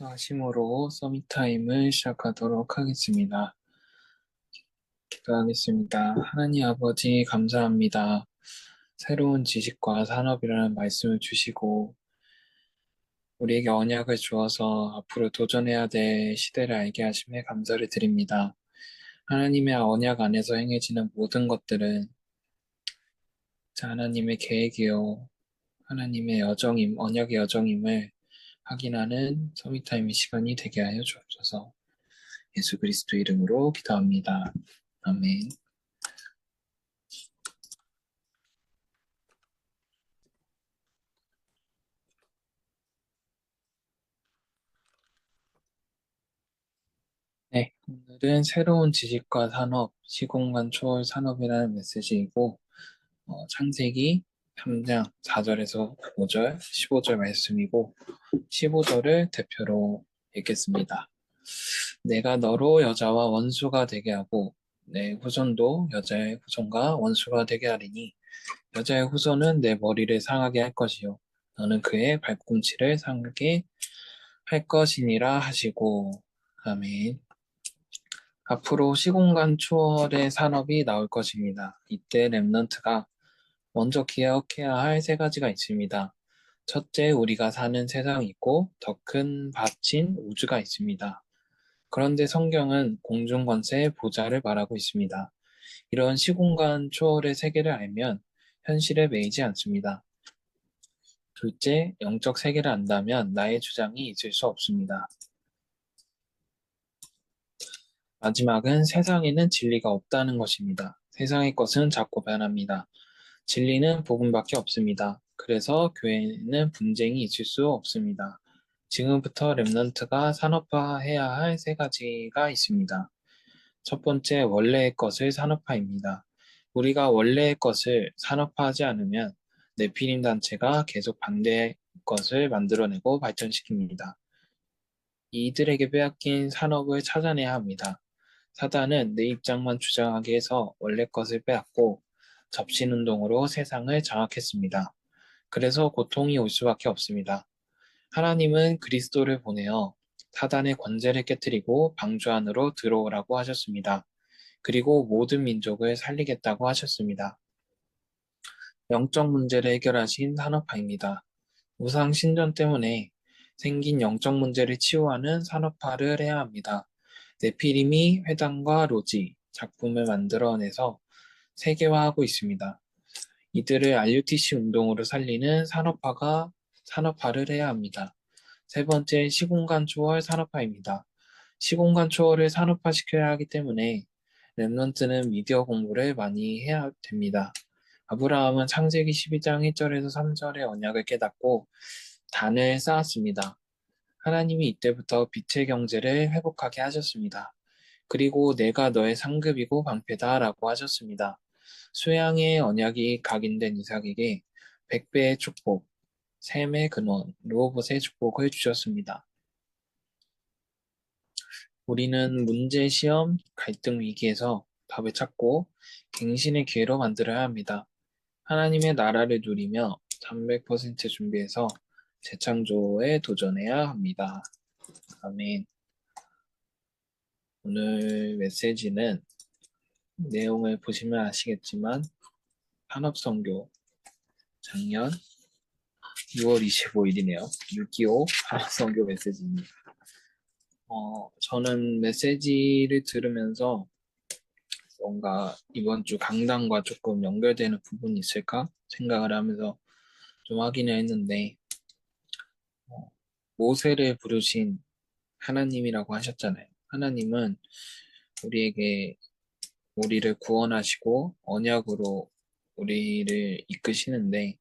기도하심으로 서밋타임을 시작하도록 하겠습니다. 기도하겠습니다. 하나님 아버지 감사합니다. 새로운 지식과 산업이라는 말씀을 주시고 우리에게 언약을 주어서 앞으로 도전해야 될 시대를 알게 하심에 감사를 드립니다. 하나님의 언약 안에서 행해지는 모든 것들은 하나님의 계획이요 하나님의 여정임, 언약의 여정임을 확인하는 서밋타임의 시간이 되게 하여 주옵소서. 예수 그리스도 이름으로 기도합니다. 아멘. 네, 오늘은 새로운 지식과 산업, 시공간 초월 산업이라는 메시지이고, 창세기 3장 4절에서 5절, 15절 말씀이고, 15절을 대표로 읽겠습니다. 내가 너로 여자와 원수가 되게 하고, 내 후손도 여자의 후손과 원수가 되게 하리니, 여자의 후손은 내 머리를 상하게 할 것이요, 너는 그의 발꿈치를 상하게 할 것이니라 하시고, 아멘. 앞으로 시공간 초월의 산업이 나올 것입니다. 이때 랩넌트가 먼저 기억해야 할 세 가지가 있습니다. 첫째, 우리가 사는 세상이 있고 더 큰 밭인 우주가 있습니다. 그런데 성경은 공중권세의 보좌를 말하고 있습니다. 이런 시공간 초월의 세계를 알면 현실에 매이지 않습니다. 둘째, 영적 세계를 안다면 나의 주장이 있을 수 없습니다. 마지막은 세상에는 진리가 없다는 것입니다. 세상의 것은 자꾸 변합니다. 진리는 복음밖에 없습니다. 그래서 교회에는 분쟁이 있을 수 없습니다. 지금부터 랩넌트가 산업화해야 할 세 가지가 있습니다. 첫 번째, 원래의 것을 산업화입니다. 우리가 원래의 것을 산업화하지 않으면 네피림 단체가 계속 반대의 것을 만들어내고 발전시킵니다. 이들에게 빼앗긴 산업을 찾아내야 합니다. 사단은 내 입장만 주장하게 해서 원래 것을 빼앗고 접신운동으로 세상을 장악했습니다. 그래서 고통이 올 수밖에 없습니다. 하나님은 그리스도를 보내어 사단의 권세를 깨뜨리고 방주 안으로 들어오라고 하셨습니다. 그리고 모든 민족을 살리겠다고 하셨습니다. 영적 문제를 해결하신 산업화입니다. 우상 신전 때문에 생긴 영적 문제를 치유하는 산업화를 해야 합니다. 네피림이 회당과 로지, 작품을 만들어내서 세계화하고 있습니다. 이들을 RUTC 운동으로 살리는 산업화를 해야 합니다. 세 번째, 시공간 초월 산업화입니다. 시공간 초월을 산업화시켜야 하기 때문에 랩넌트는 미디어 공부를 많이 해야 됩니다. 아브라함은 창세기 12장 1절에서 3절의 언약을 깨닫고 단을 쌓았습니다. 하나님이 이때부터 빛의 경제를 회복하게 하셨습니다. 그리고 내가 너의 상급이고 방패다라고 하셨습니다. 수양의 언약이 각인된 이삭에게 100배의 축복, 샘의 근원, 르호봇의 축복을 주셨습니다. 우리는 문제, 시험, 갈등 위기에서 답을 찾고 갱신의 기회로 만들어야 합니다. 하나님의 나라를 누리며 300% 준비해서 재창조에 도전해야 합니다. 아멘. 오늘 메시지는 내용을 보시면 아시겠지만 산업선교 작년 6월 25일이네요. 6.25 산업선교 메시지입니다. 저는 메시지를 들으면서 뭔가 이번 주 강단과 조금 연결되는 부분이 있을까 생각을 하면서 좀 확인을 했는데 어, 모세를 부르신 하나님이라고 하셨잖아요. 하나님은 우리에게 우리를 구원하시고 언약으로 우리를 이끄시는데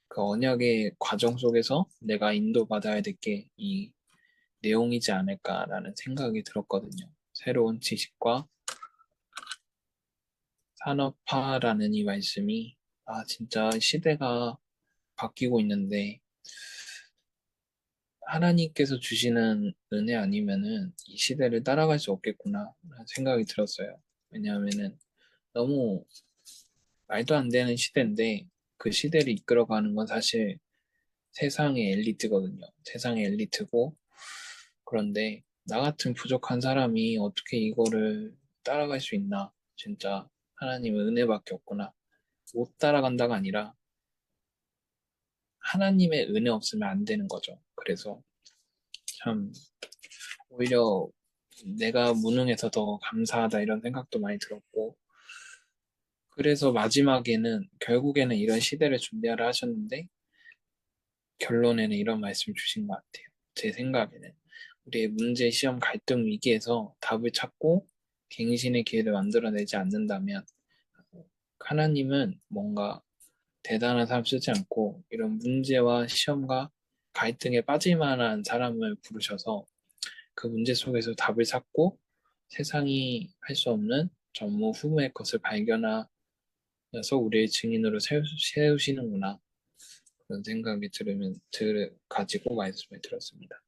그 언약의 과정 속에서 내가 인도받아야 될 게 이 내용이지 않을까라는 생각이 들었거든요. 새로운 지식과 산업화라는 이 말씀이 진짜 시대가 바뀌고 있는데 하나님께서 주시는 은혜 아니면은 이 시대를 따라갈 수 없겠구나 라는 생각이 들었어요. 왜냐하면은 너무 말도 안 되는 시대인데 그 시대를 이끌어가는 건 사실 세상의 엘리트거든요. 세상의 엘리트고 그런데 나 같은 부족한 사람이 어떻게 이거를 따라갈 수 있나? 진짜 하나님의 은혜밖에 없구나. 못 따라간다가 아니라 하나님의 은혜 없으면 안 되는 거죠. 그래서 참 오히려 내가 무능해서 더 감사하다 이런 생각도 많이 들었고 그래서 마지막에는 결국에는 이런 시대를 준비하라 하셨는데 결론에는 이런 말씀 주신 것 같아요. 제 생각에는 우리의 문제, 시험, 갈등 위기에서 답을 찾고 갱신의 기회를 만들어내지 않는다면 하나님은 뭔가 대단한 사람 쓰지 않고 이런 문제와 시험과 갈등에 빠질 만한 사람을 부르셔서 그 문제 속에서 답을 찾고 세상이 할 수 없는 전무 후무의 것을 발견하여서 우리의 증인으로 세우시는구나. 그런 생각이 가지고 말씀을 드렸습니다.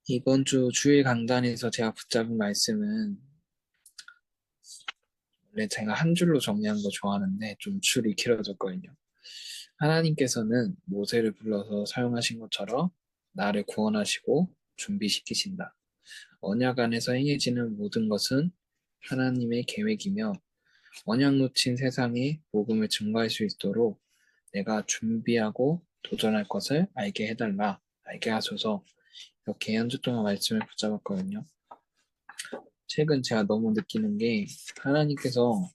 이번 주 주일 강단에서 제가 붙잡은 말씀은 원래 제가 한 줄로 정리하는 거 좋아하는데 좀 줄이 길어졌거든요. 하나님께서는 모세를 불러서 사용하신 것처럼 나를 구원하시고 준비시키신다. 언약 안에서 행해지는 모든 것은 하나님의 계획이며 언약 놓친 세상에 복음을 증거할 수 있도록 내가 준비하고 도전할 것을 알게 해달라, 알게 하소서. 이렇게 한 주 동안 말씀을 붙잡았거든요. 최근 제가 너무 느끼는 게 하나님께서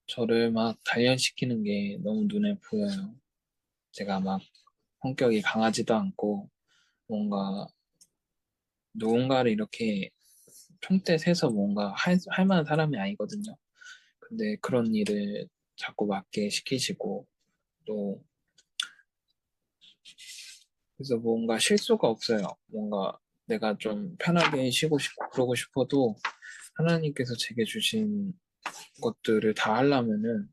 저를 막 단련시키는 게 너무 눈에 보여요. 제가 막 성격이 강하지도 않고 뭔가 누군가를 이렇게 총대 세서 뭔가 할 만한 사람이 아니거든요. 근데 그런 일을 자꾸 맡게 시키시고 또 그래서 뭔가 실수가 없어요. 뭔가 내가 좀 편하게 쉬고 싶고 그러고 싶어도 하나님께서 제게 주신 것들을 다 하려면은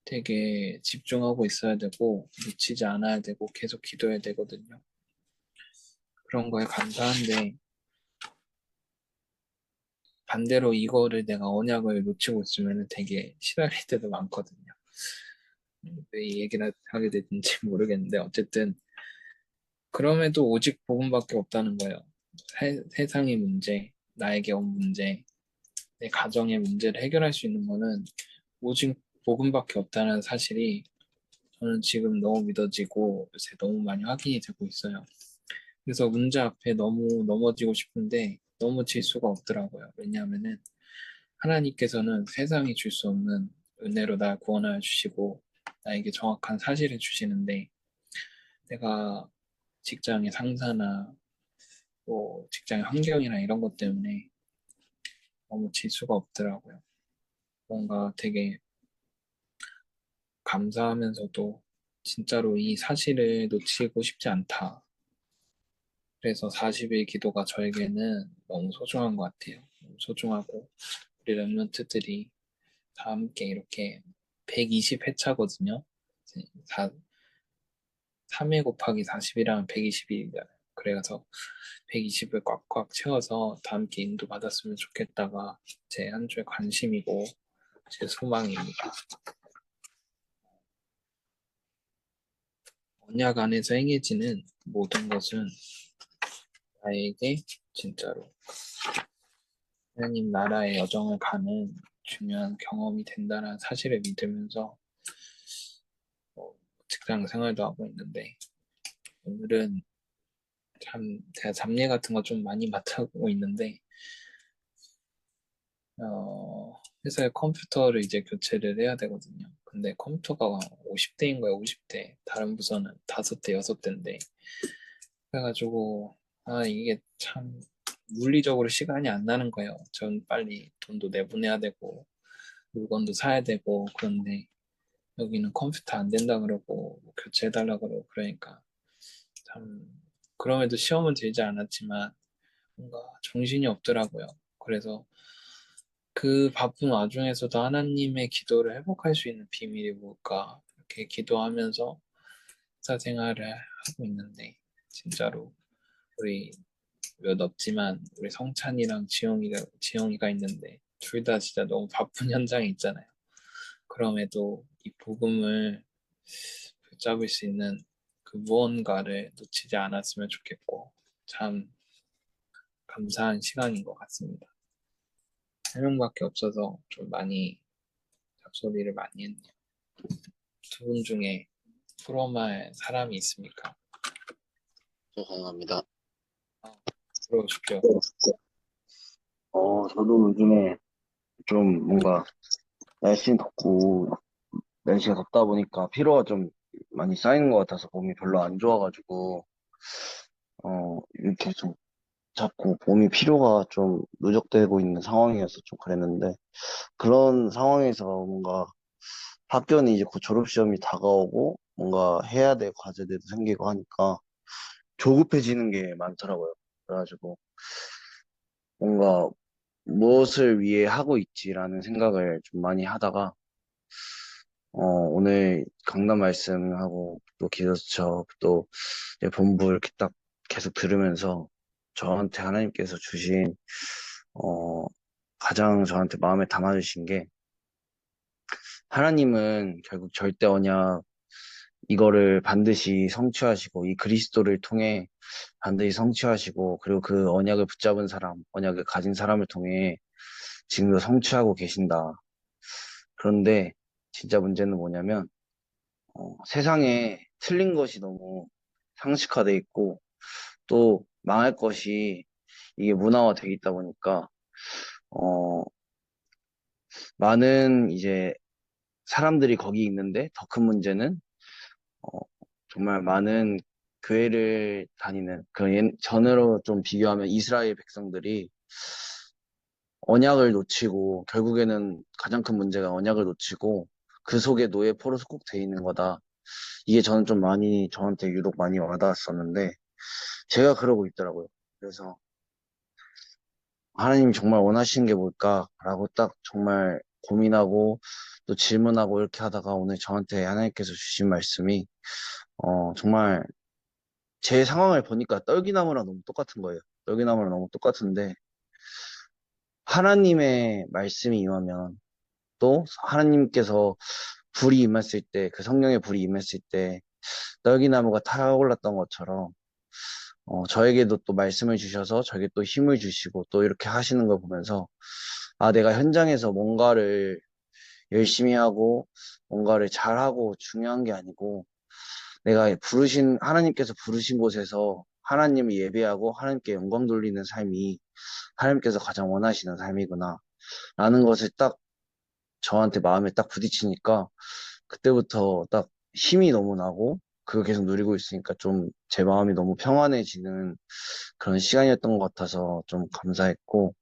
되게 집중하고 있어야 되고 놓치지 않아야 되고 계속 기도해야 되거든요. 그런 거에 감사한데 반대로 이거를 내가 언약을 놓치고 있으면 되게 시달릴 때도 많거든요. 왜 이 얘기를 하게 됐는지 모르겠는데 어쨌든 그럼에도 오직 복음밖에 없다는 거예요. 세상의 문제, 나에게 온 문제, 내 가정의 문제를 해결할 수 있는 거는 오직 복음밖에 없다는 사실이 저는 지금 너무 믿어지고 요새 너무 많이 확인이 되고 있어요. 그래서 문제 앞에 너무 넘어지고 싶은데 넘어질 수가 없더라고요. 왜냐하면은 하나님께서는 세상이 줄 수 없는 은혜로 날 구원하여 주시고 나에게 정확한 사실을 주시는데 내가 직장의 상사나 뭐 직장의 환경이나 이런 것 때문에 너무 질 수가 없더라고요. 뭔가 되게 감사하면서도 진짜로 이 사실을 놓치고 싶지 않다. 그래서 40일 기도가 저에게는 너무 소중한 것 같아요. 너무 소중하고 우리 랩런트들이 다 함께 이렇게 120회차거든요. 3회 곱하기 40이랑 120일이잖아요. 그래서 120을 꽉꽉 채워서 다 함께 인도받았으면 좋겠다가 제 한 주의 관심이고 제 소망입니다. 언약 안에서 행해지는 모든 것은 나에게 진짜로 하나님 나라의 여정을 가는 중요한 경험이 된다는 사실을 믿으면서 직장 생활도 하고 있는데 오늘은 참 제가 잡일 같은 거 좀 많이 맡아보고 있는데 회사에 컴퓨터를 이제 교체를 해야 되거든요. 근데 컴퓨터가 50대인 거예요, 50대. 다른 부서는 5대, 6대인데. 그래가지고, 이게 참 물리적으로 시간이 안 나는 거예요. 전 빨리 돈도 내보내야 되고, 물건도 사야 되고, 그런데 여기는 컴퓨터 안 된다 그러고, 뭐 교체해달라 그러고, 그러니까 참, 그럼에도 시험은 들지 않았지만, 뭔가 정신이 없더라고요. 그래서 그 바쁜 와중에서도 하나님의 기도를 회복할 수 있는 비밀이 뭘까? 이렇게 기도하면서 사생활을 하고 있는데, 진짜로 우리 몇 없지만 우리 성찬이랑 지영이가 있는데, 둘 다 진짜 너무 바쁜 현장에 있잖아요. 그럼에도 이 복음을 붙잡을 수 있는 그 무언가를 놓치지 않았으면 좋겠고 참 감사한 시간인 것 같습니다. 3명밖에 없어서 좀 많이 잡소리를 많이 했네요. 두 분 중에 풀어말 사람이 있습니까? 저 가능합니다. 들어오십시오. 저도 요즘에 좀 뭔가 날씨 덥고, 날씨가 덥다 보니까 피로가 좀 많이 쌓이는 것 같아서 몸이 별로 안 좋아가지고, 이렇게 좀 자꾸 몸이 피로가 좀 누적되고 있는 상황이어서 좀 그랬는데, 그런 상황에서 뭔가 학교는 이제 곧 졸업시험이 다가오고, 뭔가 해야 될 과제들도 생기고 하니까 조급해지는 게 많더라고요. 그래가지고 뭔가 무엇을 위해 하고 있지라는 생각을 좀 많이 하다가 오늘 강단 말씀하고 또 기도수첩 또 이제 본부 이렇게 딱 계속 들으면서 저한테 하나님께서 주신 어, 가장 저한테 마음에 담아주신 게 하나님은 결국 절대 언약 이거를 반드시 성취하시고 이 그리스도를 통해 반드시 성취하시고 그리고 그 언약을 붙잡은 사람, 언약을 가진 사람을 통해 지금도 성취하고 계신다. 그런데 진짜 문제는 뭐냐면 세상에 틀린 것이 너무 상식화돼 있고 또 망할 것이 이게 문화화돼 있다 보니까 어, 많은 이제 사람들이 거기 있는데 더 큰 문제는 어, 정말 많은 교회를 다니는 전으로 좀 비교하면 이스라엘 백성들이 언약을 놓치고 결국에는 가장 큰 문제가 언약을 놓치고 그 속에 노예 포로서 꼭 돼 있는 거다. 이게 저는 좀 많이 저한테 유독 많이 와닿았었는데 제가 그러고 있더라고요. 그래서 하나님이 정말 원하시는 게 뭘까라고 딱 정말 고민하고 또 질문하고 이렇게 하다가 오늘 저한테 하나님께서 주신 말씀이 정말 제 상황을 보니까 떨기나무랑 너무 똑같은 거예요. 떨기나무랑 너무 똑같은데 하나님의 말씀이 임하면 또 하나님께서 불이 임했을 때 그 성령의 불이 임했을 때 떨기나무가 타올랐던 것처럼 저에게도 또 말씀을 주셔서 저에게 또 힘을 주시고 또 이렇게 하시는 걸 보면서 아, 내가 현장에서 뭔가를 열심히 하고 뭔가를 잘하고 중요한 게 아니고 내가 하나님께서 부르신 곳에서 하나님을 예배하고 하나님께 영광 돌리는 삶이 하나님께서 가장 원하시는 삶이구나 라는 것을 딱 저한테 마음에 딱 부딪히니까 그때부터 딱 힘이 너무 나고 그거 계속 누리고 있으니까 좀 제 마음이 너무 평안해지는 그런 시간이었던 것 같아서 좀 감사했고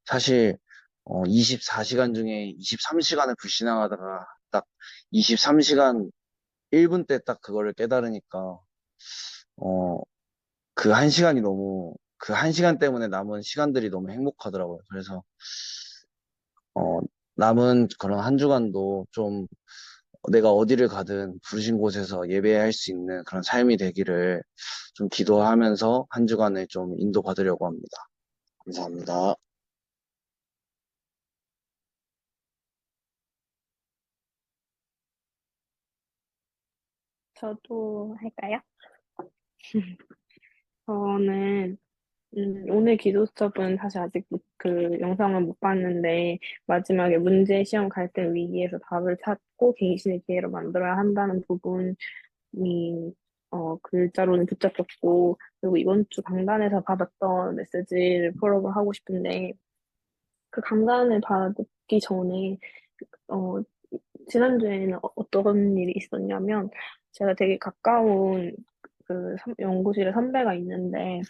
사실 24시간 중에 23시간을 불신앙하다가 딱 23시간 1분 때 딱 그거를 깨달으니까 어, 그 한 시간이 너무 그 한 시간 때문에 남은 시간들이 너무 행복하더라고요. 그래서 어, 남은 그런 한 주간도 좀 내가 어디를 가든 부르신 곳에서 예배할 수 있는 그런 삶이 되기를 좀 기도하면서 한 주간을 좀 인도받으려고 합니다. 감사합니다. 저도 할까요? 저는 오늘 기도수첩은 사실 아직 그 영상을 못 봤는데 마지막에 문제 시험 갈등 위기에서 답을 찾고 갱신의 기회로 만들어야 한다는 부분이 글자로는 붙잡혔고 그리고 이번 주 강단에서 받았던 메시지를 폴업을 하고 싶은데 그 강단을 받기 전에 어, 지난주에는 어떤 일이 있었냐면 제가 되게 가까운 연구실에 선배가 있는데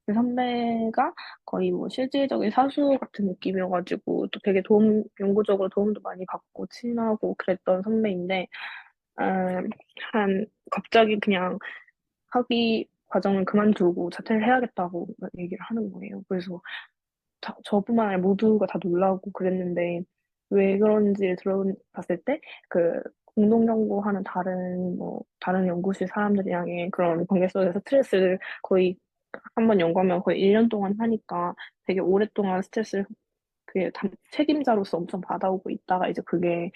그 선배가 거의 뭐 실질적인 사수 같은 느낌이어가지고 또 되게 연구적으로 도움도 많이 받고 친하고 그랬던 선배인데 갑자기 그냥 학위 과정을 그만두고 자퇴를 해야겠다고 얘기를 하는 거예요. 그래서 저뿐만 아니라 모두가 다 놀라고 그랬는데 왜 그런지를 들어봤을 때 그 공동 연구하는 다른 연구실 사람들이랑의 그런 관계 속에서 스트레스를 거의 한 번 연구하면 거의 1년 동안 하니까 되게 오랫동안 스트레스를 책임자로서 엄청 받아오고 있다가 이제 그게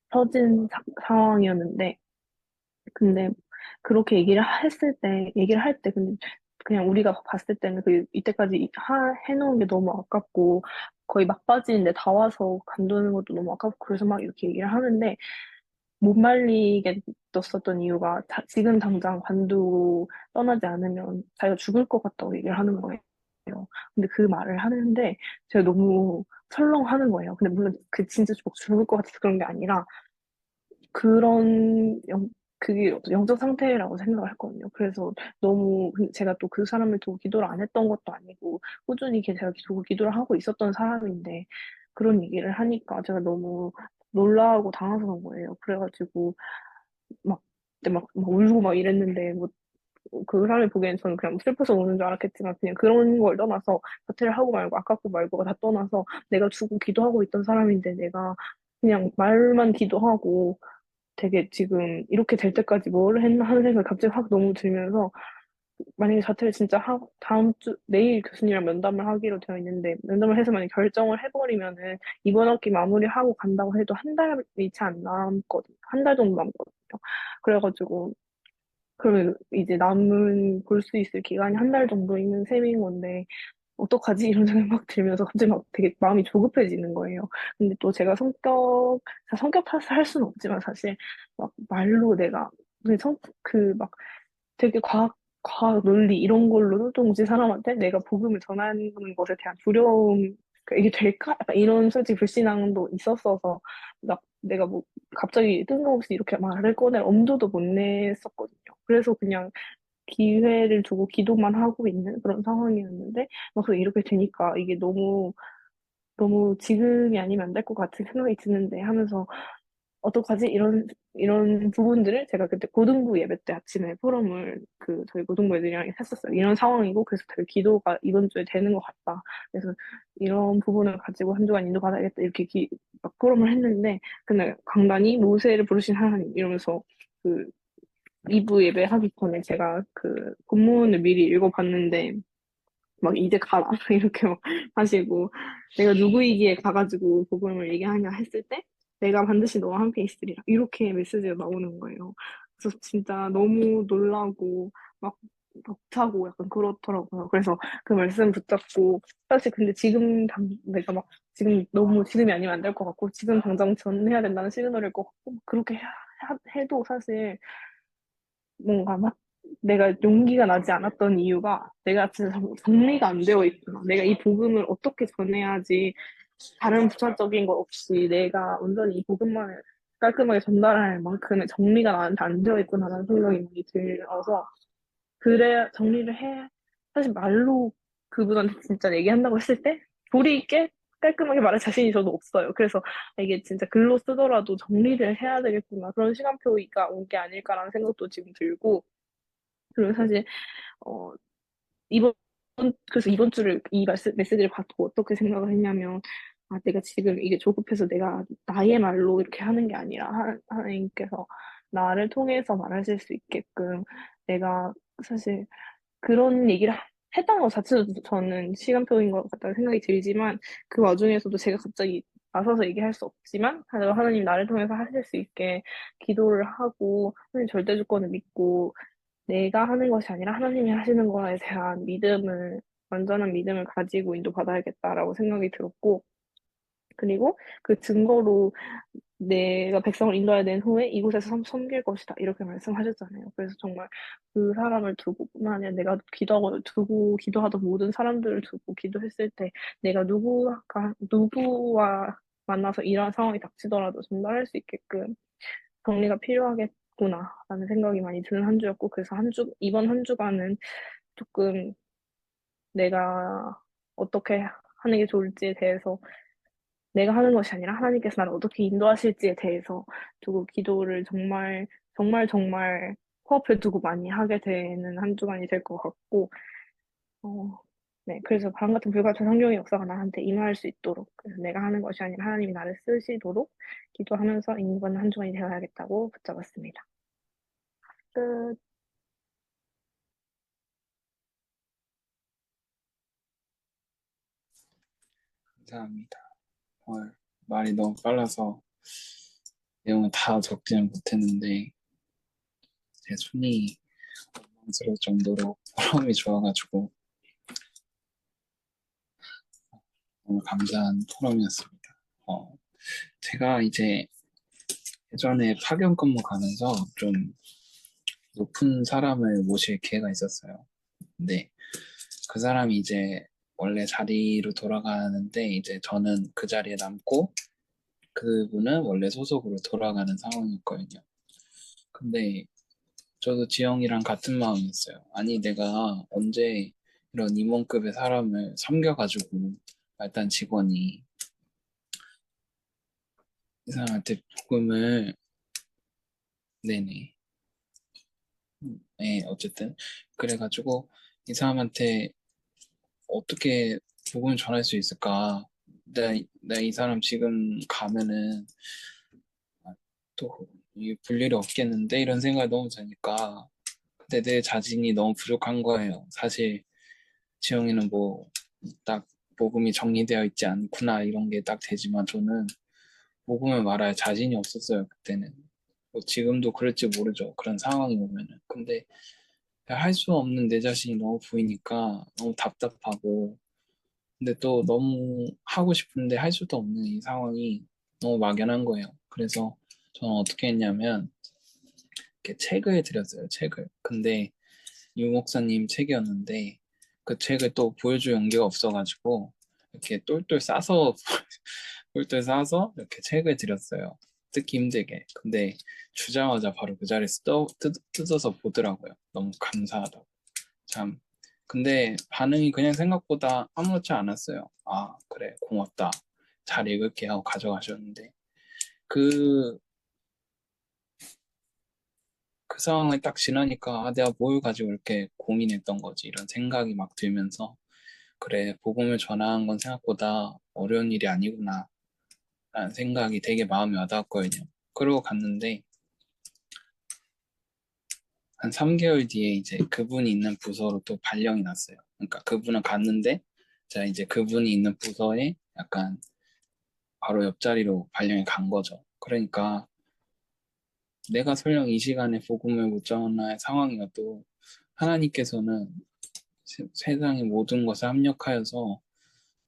터진 상황이었는데 근데 그렇게 얘기를 할 때, 근데 그냥 우리가 봤을 때는 이때까지 해놓은 게 너무 아깝고, 거의 막바지인데 다 와서 간두는 것도 너무 아깝고, 그래서 막 이렇게 얘기를 하는데, 못 말리게 뒀었던 이유가 지금 당장 관두고 떠나지 않으면 자기가 죽을 것 같다고 얘기를 하는 거예요. 근데 그 말을 하는데 제가 너무 철렁하는 거예요. 근데 물론 그 진짜 죽을 것 같아서 그런 게 아니라 그런 그게 영적 상태라고 생각을 했거든요. 그래서 너무 제가 또 그 사람을 두고 기도를 안 했던 것도 아니고 꾸준히 제가 두고 기도를 하고 있었던 사람인데 그런 얘기를 하니까 제가 너무 놀라고 당황스러운 거예요. 그래가지고 막 그때 막 울고 막 이랬는데 뭐 그 사람이 보기엔 저는 그냥 슬퍼서 우는 줄 알았겠지만 그냥 그런 걸 떠나서 자퇴를 하고 말고 아깝고 말고가 다 떠나서 내가 주고 기도하고 있던 사람인데 내가 그냥 말만 기도하고 되게 지금 이렇게 될 때까지 뭘 했나 하는 생각이 갑자기 확 너무 들면서 만약에 자퇴를 진짜 다음 주 내일 교수님이랑 면담을 하기로 되어 있는데 면담을 해서 만약 결정을 해버리면은 이번 학기 마무리하고 간다고 해도 한 달이 채 안 남거든요. 한 달 정도 남거든요. 그래가지고 그러면 이제 남은 볼 수 있을 기간이 한 달 정도 있는 셈인 건데 어떡하지? 이런 생각이 막 들면서 갑자기 막 되게 마음이 조급해지는 거예요. 근데 또 제가 성격 탓을 할 수는 없지만 사실 막 말로 내가 막 되게 과학 논리 이런 걸로 똘똘 사람한테 내가 복음을 전하는 것에 대한 두려움, 그러니까 이게 될까? 약간 이런 솔직히 불신앙도 있었어서 내가 뭐 갑자기 뜬금없이 이렇게 말을 꺼낼 엄두도 못 냈었거든요. 그래서 그냥 기회를 두고 기도만 하고 있는 그런 상황이었는데 막상 이렇게 되니까 이게 너무 너무 지금이 아니면 안 될 것 같은 생각이 드는데 하면서 어떡하지? 이런 부분들을 제가 그때 고등부 예배 때 아침에 포럼을 저희 고등부 애들이랑 했었어요. 이런 상황이고, 그래서 되게 기도가 이번 주에 되는 것 같다. 그래서 이런 부분을 가지고 한 주간 인도받아야겠다. 이렇게 막 포럼을 했는데, 근데 강단이 모세를 부르신 하나님 이러면서 그 2부 예배 하기 전에 제가 본문을 미리 읽어봤는데, 막 이제 가라 이렇게 막 하시고 내가 누구이기에 가가지고 복음을 얘기하냐 했을 때 내가 반드시 너와 함께 있으리라 이렇게 메시지가 나오는 거예요. 그래서 진짜 너무 놀라고 막 벅차고 약간 그렇더라고요. 그래서 그 말씀 붙잡고 사실 근데 내가 막 지금 너무 지금이 아니면 안 될 것 같고 지금 당장 전해야 된다는 시그널일 것 같고 그렇게 해도 사실 뭔가 막 내가 용기가 나지 않았던 이유가 내가 진짜 정리가 안 되어 있구나. 내가 이 복음을 어떻게 전해야지 다른 부차적인 거 없이 내가 온전히 이 복음만을 깔끔하게 전달할 만큼의 정리가 나한테 안 되어 있구나라는 생각이 많이 들어서 그래 정리를 해 사실 말로 그분한테 진짜 얘기한다고 했을 때 도리 있게 깔끔하게 말할 자신이 저도 없어요. 그래서 이게 진짜 글로 쓰더라도 정리를 해야 되겠구나 그런 시간표가 온 게 아닐까라는 생각도 지금 들고 그리고 사실 어 이번 그래서 이번 주를 이 메시지를 받고 어떻게 생각을 했냐면 아 내가 지금 이게 조급해서 내가 나의 말로 이렇게 하는 게 아니라 하나님께서 나를 통해서 말하실 수 있게끔 내가 사실 그런 얘기를 했다는 것 자체도 저는 시간표인 것 같다는 생각이 들지만 그 와중에서도 제가 갑자기 나서서 얘기할 수 없지만 하나님 나를 통해서 하실 수 있게 기도를 하고 하나님 절대 주권을 믿고 내가 하는 것이 아니라 하나님이 하시는 거에 대한 완전한 믿음을 가지고 인도받아야겠다라고 생각이 들었고, 그리고 그 증거로 내가 백성을 인도해야 된 후에 이곳에서 섬길 것이다. 이렇게 말씀하셨잖아요. 그래서 정말 그 사람을 두고뿐만 아니라 내가 기도하던 모든 사람들을 두고 기도했을 때 내가 누구와 만나서 이러한 상황이 닥치더라도 전달할 수 있게끔 정리가 필요하겠구나라는 생각이 많이 드는 한 주였고, 그래서 이번 한 주간은 조금 내가 어떻게 하는 게 좋을지에 대해서 내가 하는 것이 아니라 하나님께서 나를 어떻게 인도하실지에 대해서 두고 기도를 정말, 정말, 정말 코앞에 두고 많이 하게 되는 한 주간이 될 것 같고, 어, 네. 그래서 바람 같은 불 같은 성령의 역사가 나한테 임할 수 있도록, 그래서 내가 하는 것이 아니라 하나님이 나를 쓰시도록 기도하면서 이번 한 주간이 되어야겠다고 붙잡았습니다. 끝. 감사합니다. 말이 너무 빨라서 내용을 다 적지는 못했는데 제 손이 원망스러울 정도로 포럼이 좋아가지고 너무 감사한 포럼이었습니다. 제가 이제 예전에 파견 근무 가면서 좀 높은 사람을 모실 기회가 있었어요. 근데 그 사람이 이제 원래 자리로 돌아가는데 이제 저는 그 자리에 남고 그분은 원래 소속으로 돌아가는 상황이었거든요. 근데 저도 지영이랑 같은 마음이었어요. 아니, 내가 언제 이런 임원급의 사람을 섬겨가지고 말단 직원이 이 사람한테 복음을 내네. 네, 어쨌든 그래가지고 이 사람한테 어떻게 복음을 전할 수 있을까? 내가 이 사람 지금 가면은 또 볼 일이 없겠는데 이런 생각이 너무 드니까 근데 내 자신이 너무 부족한 거예요. 사실 지영이는 뭐 딱 복음이 정리되어 있지 않구나 이런 게 딱 되지만 저는 복음을 말할 자신이 없었어요 그때는. 뭐 지금도 그럴지 모르죠. 그런 상황이 오면은. 근데 할 수 없는 내 자신이 너무 보이니까 너무 답답하고 근데 또 너무 하고 싶은데 할 수도 없는 이 상황이 너무 막연한 거예요. 그래서 저는 어떻게 했냐면 이렇게 책을 드렸어요. 책을. 근데 유 목사님 책이었는데 그 책을 또 보여줄 용기가 없어가지고 이렇게 똘똘 싸서 똘똘 싸서 이렇게 책을 드렸어요. 뜯기 힘들게. 근데 주자마자 바로 그 자리에서 뜯어서 보더라고요. 너무 감사하다고. 참. 근데 반응이 그냥 생각보다 아무렇지 않았어요. 아, 그래, 고맙다. 잘 읽을게 하고 가져가셨는데 그, 그 상황을 딱 지나니까 아, 내가 뭘 가지고 이렇게 고민했던 거지 이런 생각이 막 들면서 그래, 복음을 전하는 건 생각보다 어려운 일이 아니구나 라는 생각이 되게 마음에 와닿았거든요. 그러고 갔는데 한 3개월 뒤에 이제 그분이 있는 부서로 또 발령이 났어요. 그러니까 그분은 갔는데 자 이제 그분이 있는 부서에 약간 바로 옆자리로 발령이 간 거죠. 그러니까 내가 설령 이 시간에 복음을 못 전할 상황이어도 하나님께서는 세상의 모든 것을 합력하여서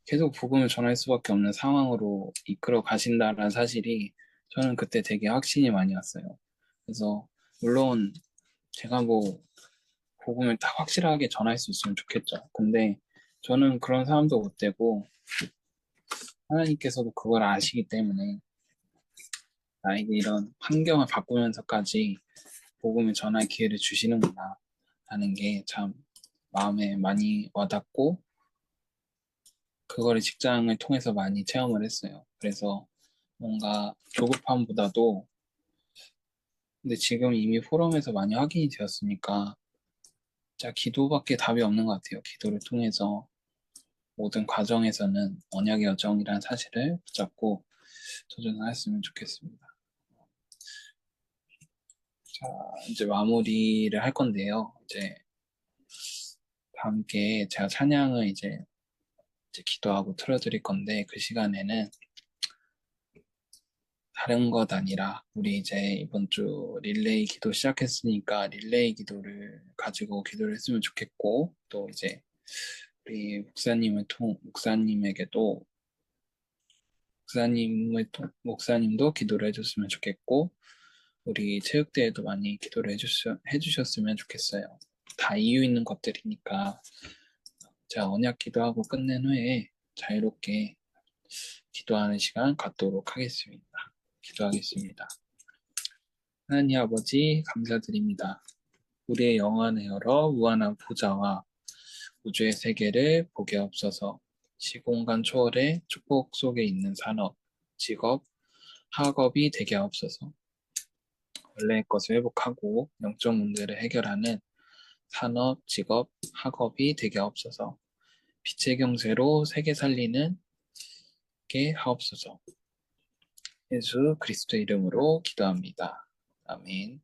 계속 복음을 전할 수밖에 없는 상황으로 이끌어 가신다는 사실이 저는 그때 되게 확신이 많이 왔어요. 그래서 물론 제가 뭐 복음을 딱 확실하게 전할 수 있으면 좋겠죠. 근데 저는 그런 사람도 못 되고 하나님께서도 그걸 아시기 때문에 나에게 이런 환경을 바꾸면서까지 복음을 전할 기회를 주시는구나 하는 게 참 마음에 많이 와닿고 그거를 직장을 통해서 많이 체험을 했어요. 그래서 뭔가 조급함보다도 근데 지금 이미 포럼에서 많이 확인이 되었으니까 진짜 기도밖에 답이 없는 것 같아요. 기도를 통해서 모든 과정에서는 언약의 여정이라는 사실을 붙잡고 도전했으면 좋겠습니다. 자, 이제 마무리를 할 건데요. 이제 다 함께 제가 찬양을 이제 기도하고 틀어드릴 건데 그 시간에는 다른 것 아니라 우리 이제 이번 주 릴레이 기도 시작했으니까 릴레이 기도를 가지고 기도를 했으면 좋겠고 또 이제 우리 목사님에게도 목사님도 기도를 해줬으면 좋겠고 우리 체육대회도 많이 기도를 해주셨으면 좋겠어요. 다 이유 있는 것들이니까 제가 언약 기도하고 끝낸 후에 자유롭게 기도하는 시간 갖도록 하겠습니다. 기도하겠습니다. 하나님 아버지 감사드립니다. 우리의 영안을 열어 무한한 보좌와 우주의 세계를 보게 없어서 시공간 초월의 축복 속에 있는 산업, 직업, 학업이 되게 없어서 원래의 것을 회복하고 영적 문제를 해결하는 산업, 직업, 학업이 되게 없어서 빛의 경제로 세계 살리는 게 하옵소서. 예수 그리스도 이름으로 기도합니다. 아멘.